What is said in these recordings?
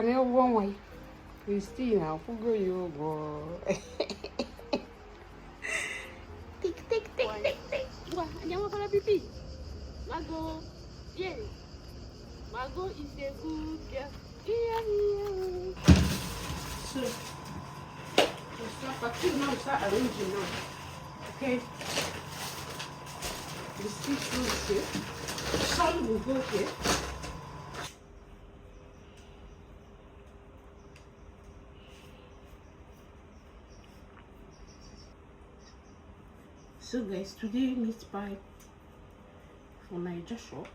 One way. Christina, who go you go? Tick. Wah, jangan pada pipi. Mago, yeah. Mago is a good girl. Yeah. So, now start arranging now. Okay. The stick will here. Some will go here. So guys, today meat pie for Nigerian shop.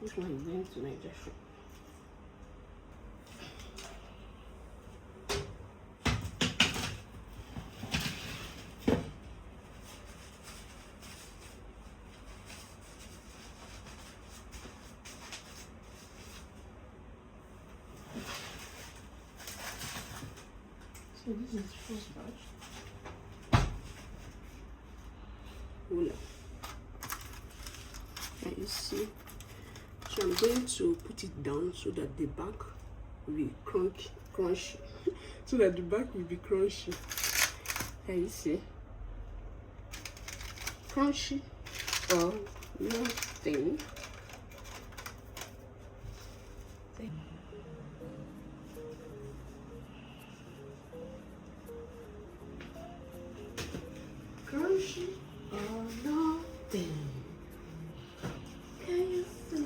This one is going to Nigerian shop. So this is the first batch. Voila. And you see, so I'm going to put it down so that the back will be crunchy. So that the back will be crunchy. Can you see? Crunchy or nothing. Crunchy or nothing. Can you see?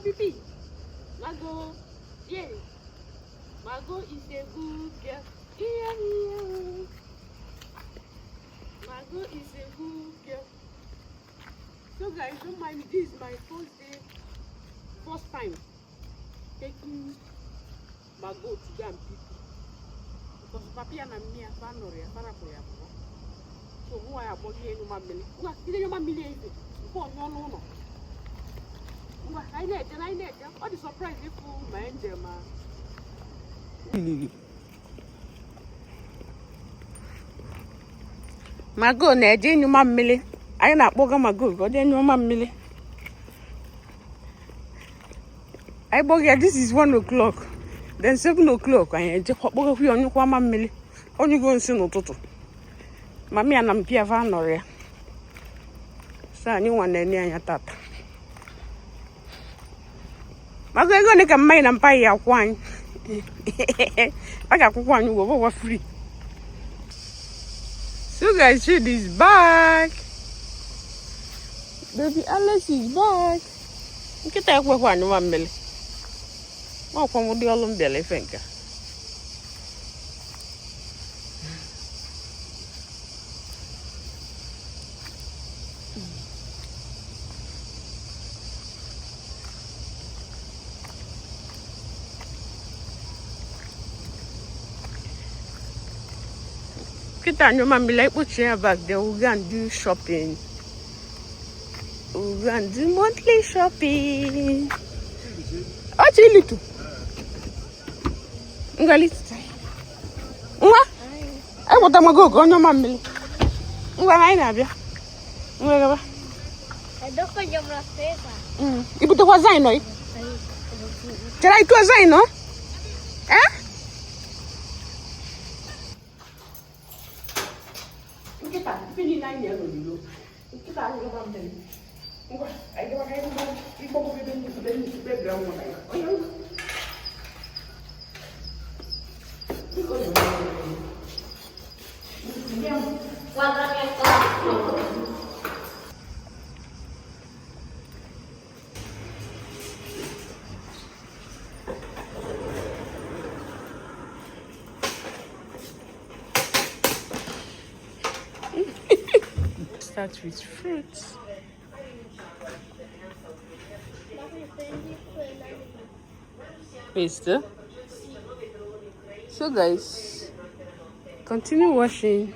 Pipi. Mago, yeah. Mago is a good girl. Yeah. Mago is a good girl. So guys, don't mind me. This is my first time taking Mago to go and pipi. Because Papi and me are fan or a parapoya. So who I have bought here no mammy. What did you mammy? No. I need. What is surprise if you mind them? Mago, Nigerian mammy. I not boga Mago, but then your mammy. I boga, this is 1 o'clock. Then 7 o'clock. I just boga on your mammy. Only go and see no toto. Mammy and I'm Pia Van or ya. So, you want any of your tata. I'm going to come and buy your wine. I got one you over free. So guys, see this back. Baby Alice is back. You can take one million. Oh, come with the alum belly finger. Kita your mommy like put your back there. We go and do shopping. We go and do monthly shopping. Actually, little. Little. What? I want to go on your mommy. What I know. What? I don't know your face. Ibu tu was I know. Try to was I know. Kita Fini 9 years old. Kita ada orang beli. Enggak, ada orang yang mau ibu beli berapa orang? Oh ya. Start with fruits. Paste. So guys, continue washing.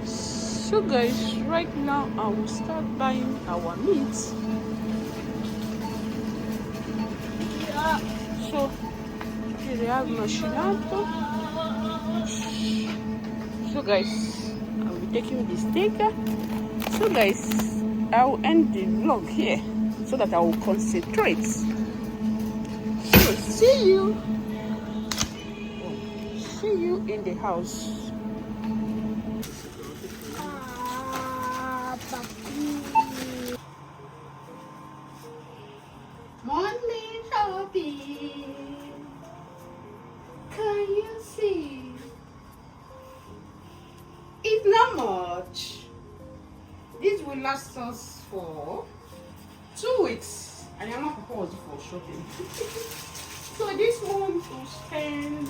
So guys, right now I will start buying our meat. So here we have macinato. So guys, I will be taking this steak. So guys, I will end the vlog here so that I will concentrate. So see you in the house. Morning shopping. Can you see? It's not much. This will last us for 2 weeks, and I'm not proposed for shopping. So this one will spend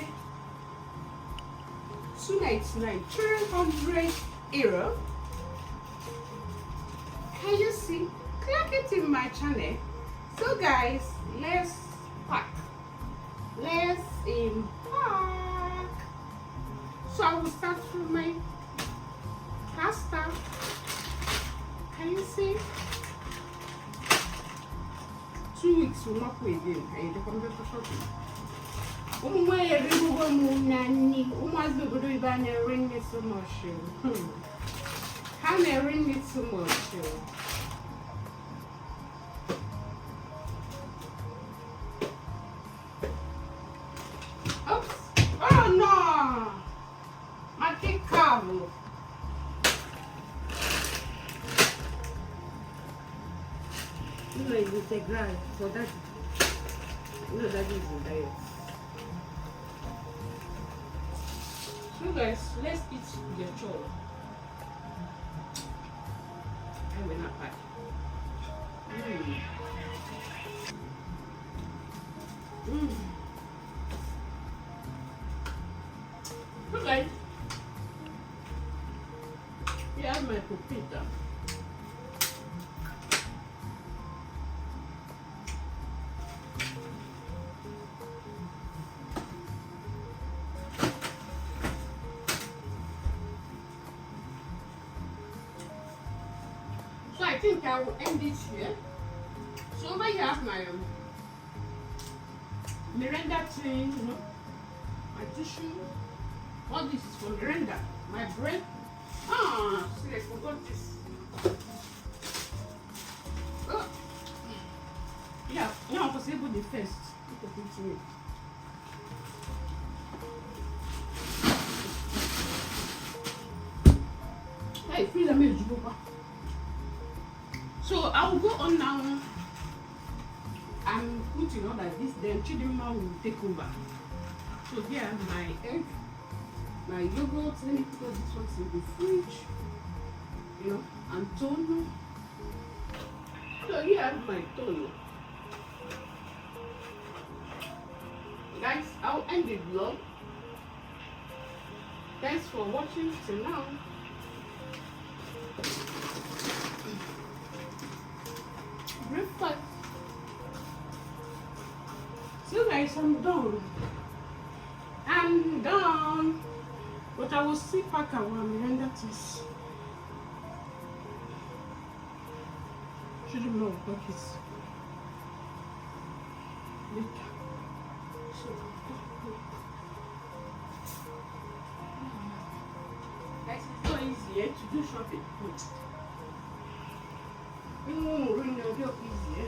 299, 300 euro. Can you see? Click it in my channel. So guys, let's pack. Let's pack. So I will start with my pasta. Can you see? 2 weeks will not wait again. I need to come back for shopping. Ring me so much. How may ring me so much? Oops. Oh no! My big cabo. You know, it's a grind for that. You know, that is a diet. So guys, let's eat the chore. I will not pack. So guys, here I have my pupita. So I think I will end it here. So over here I have my Miranda thing, you know, my tissue. All this is for Miranda. My bread. Ah, see, I forgot this. Oh. Yeah, now I was able to first. Look at it to me. Hey, please, I'm going to go. So I will go on now. I'm putting all like this, then Chidima will take over. So here my egg, my yogurt. Let me put all this one in the fridge. You know, and tono. So here I have my tono. Guys, I'll end the vlog. Thanks for watching till now. Breakfast. So guys, I'm done. I'm done. But I will still pack our Miranda teas. Shouldn't know buckets later. So guys, it's so easy to do shopping. Really easy.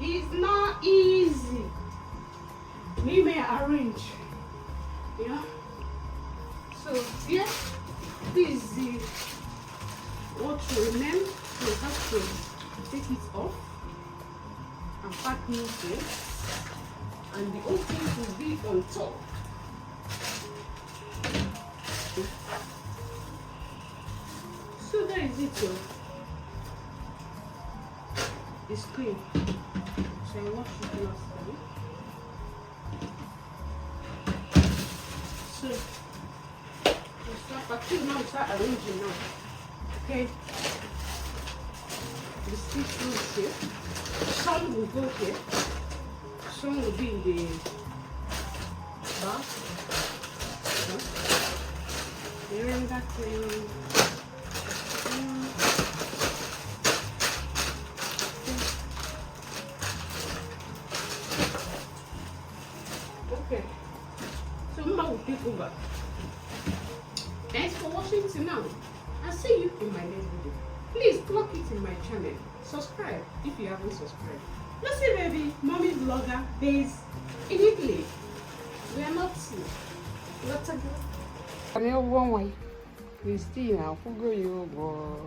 It's not easy. We may arrange. Yeah. So yeah, this is the what remain. You have to take it off and pack new things, and the old things will be on top. So that is it. It's clean. So I wash it last time. So we start packing now. Start arranging now. Okay. The sticks will here. Some will go here. Some will be in the back. Hearing that thing. Okay. So Mama will take over. Thanks for watching till now. I'll see you in my next video. Please clock it in my channel. Subscribe if you haven't subscribed. Lucy baby, mommy vlogger based in Italy. We are not sick. Let's go. I mean, one way. Christina, who go you go?